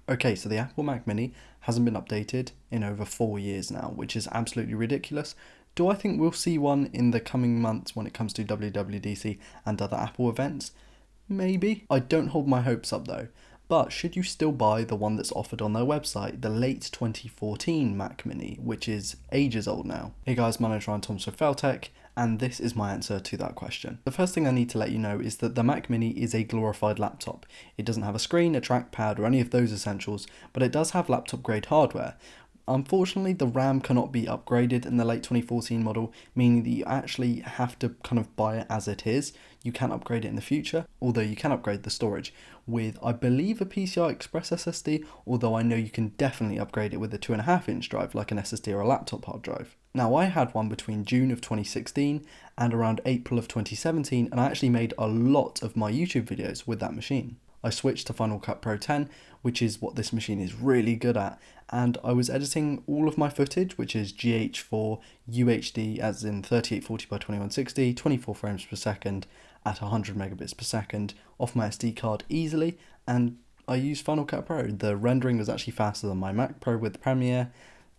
Okay, so the Apple Mac Mini hasn't been updated in over 4 years now, which is absolutely ridiculous. Do I think we'll see one in the coming months when it comes to WWDC and other Apple events? Maybe. I don't hold my hopes up though. But should you still buy the one that's offered on their website, the late 2014 Mac Mini, which is ages old now? Hey guys, my name is Ryan Thompson of Feltech, and this is my answer to that question. The first thing I need to let you know is that the Mac Mini is a glorified laptop. It doesn't have a screen, a trackpad, or any of those essentials, but it does have laptop grade hardware. Unfortunately, the RAM cannot be upgraded in the late 2014 model, meaning that you actually have to kind of buy it as it is. You can upgrade it in the future, although you can upgrade the storage with, I believe, a PCI Express SSD, although I know you can definitely upgrade it with a 2.5-inch drive, like an SSD or a laptop hard drive. Now, I had one between June of 2016 and around April of 2017, and I actually made a lot of my YouTube videos with that machine. I switched to Final Cut Pro 10, which is what this machine is really good at, and I was editing all of my footage, which is GH4 UHD, as in 3840 by 2160, 24 frames per second at 100 megabits per second, off my SD card easily, and I used Final Cut Pro. The rendering was actually faster than my Mac Pro with Premiere,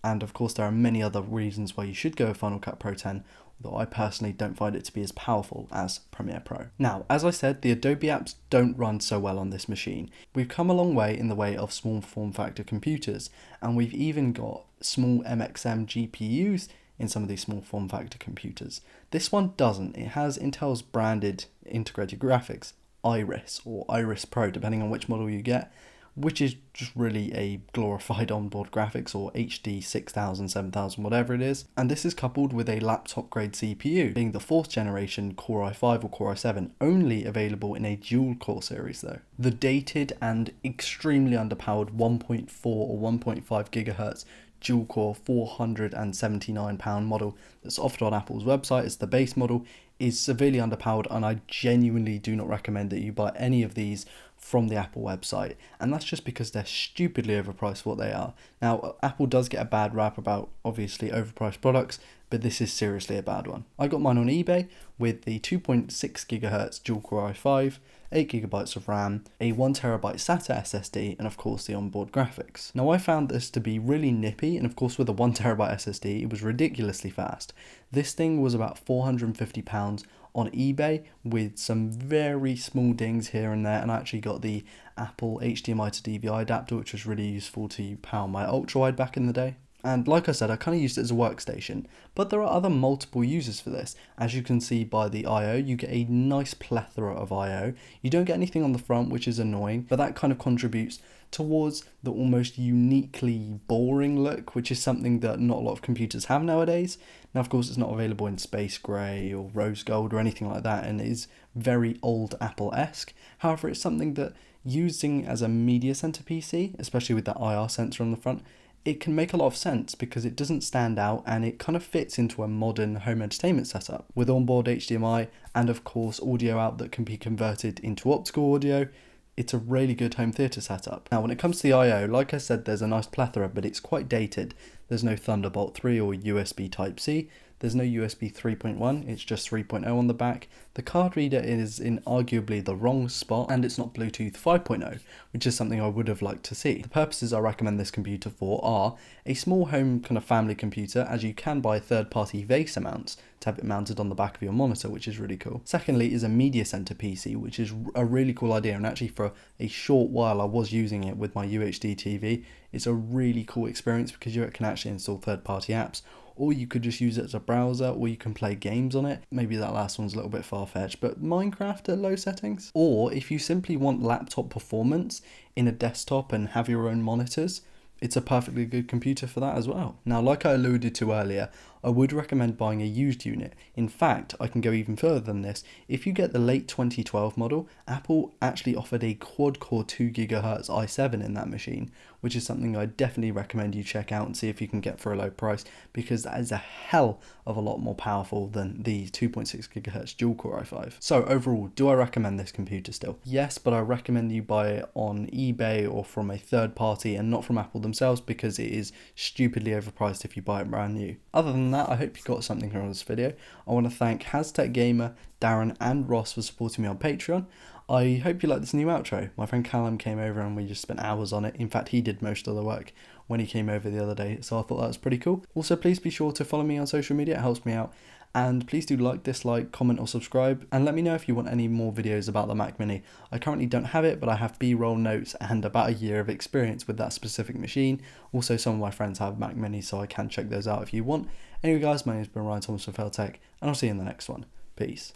and of course there are many other reasons why you should go with Final Cut Pro 10, though I personally don't find it to be as powerful as Premiere Pro. Now, as I said, the Adobe apps don't run so well on this machine. We've come a long way in the way of small form factor computers, and we've even got small MXM GPUs in some of these small form factor computers. This one doesn't. It has Intel's branded integrated graphics, Iris or Iris Pro, depending on which model you get, which is just really a glorified onboard graphics, or HD 6000, 7000, whatever it is. And this is coupled with a laptop grade CPU, being the 4th generation Core i5 or Core i7, only available in a dual core series though. The dated and extremely underpowered 1.4 or 1.5 gigahertz dual core £479 model that's offered on Apple's website as the base model is severely underpowered, and I genuinely do not recommend that you buy any of these from the Apple website, and that's just because they're stupidly overpriced for what they are. Now, Apple does get a bad rap about obviously overpriced products, but this is seriously a bad one. I got mine on eBay with the 2.6 gigahertz dual core i5, 8 gigabytes of RAM, a 1TB SATA SSD, and of course the onboard graphics. Now, I found this to be really nippy, and of course with a 1TB SSD it was ridiculously fast. This thing was about £450 on eBay with some very small dings here and there, and I actually got the Apple HDMI to DVI adapter, which was really useful to power my ultrawide back in the day. And like I said, I kind of used it as a workstation, but there are other multiple uses for this. As you can see by the I/O, you get a nice plethora of I/O. You don't get anything on the front, which is annoying, but that kind of contributes towards the almost uniquely boring look, which is something that not a lot of computers have nowadays. Now, of course, it's not available in space grey or rose gold or anything like that, and it is very old Apple-esque. However, it's something that using as a media center PC, especially with that IR sensor on the front, it can make a lot of sense because it doesn't stand out and it kind of fits into a modern home entertainment setup with onboard HDMI and of course audio out that can be converted into optical audio. It's a really good home theatre setup. Now, when it comes to the I/O, like I said, there's a nice plethora, but it's quite dated. There's no Thunderbolt 3 or USB Type-C. There's no USB 3.1, it's just 3.0 on the back. The card reader is in arguably the wrong spot, and it's not Bluetooth 5.0, which is something I would have liked to see. The purposes I recommend this computer for are a small home kind of family computer, as you can buy third-party VESA mounts to have it mounted on the back of your monitor, which is really cool. Secondly is a media center PC, which is a really cool idea, and actually for a short while I was using it with my UHD TV. It's a really cool experience because you can actually install third-party apps, or you could just use it as a browser, or you can play games on it. Maybe that last one's a little bit far-fetched, but Minecraft at low settings. Or if you simply want laptop performance in a desktop and have your own monitors, it's a perfectly good computer for that as well. Now, like I alluded to earlier, I would recommend buying a used unit. In fact, I can go even further than this. If you get the late 2012 model, Apple actually offered a quad-core 2 GHz i7 in that machine, which is something I definitely recommend you check out and see if you can get for a low price, because that is a hell of a lot more powerful than the 2.6 GHz dual-core i5. So overall, do I recommend this computer still? Yes, but I recommend you buy it on eBay or from a third party and not from Apple themselves, because it is stupidly overpriced if you buy it brand new. Other than that, I hope you got something from this video. I want to thank HasTech Gamer, Darren and Ross for supporting me on Patreon. I hope you like this new outro. My friend Callum came over and we just spent hours on it. In fact, he did most of the work when he came over the other day, so I thought that was pretty cool. Also, please be sure to follow me on social media, it helps me out. And please do like, dislike, comment or subscribe, and let me know if you want any more videos about the Mac Mini. I currently don't have it, but I have B-roll notes and about a year of experience with that specific machine. Also, some of my friends have Mac Minis, so I can check those out if you want. Anyway guys, my name has been Ryan Thomas from Fail Tech, and I'll see you in the next one. Peace.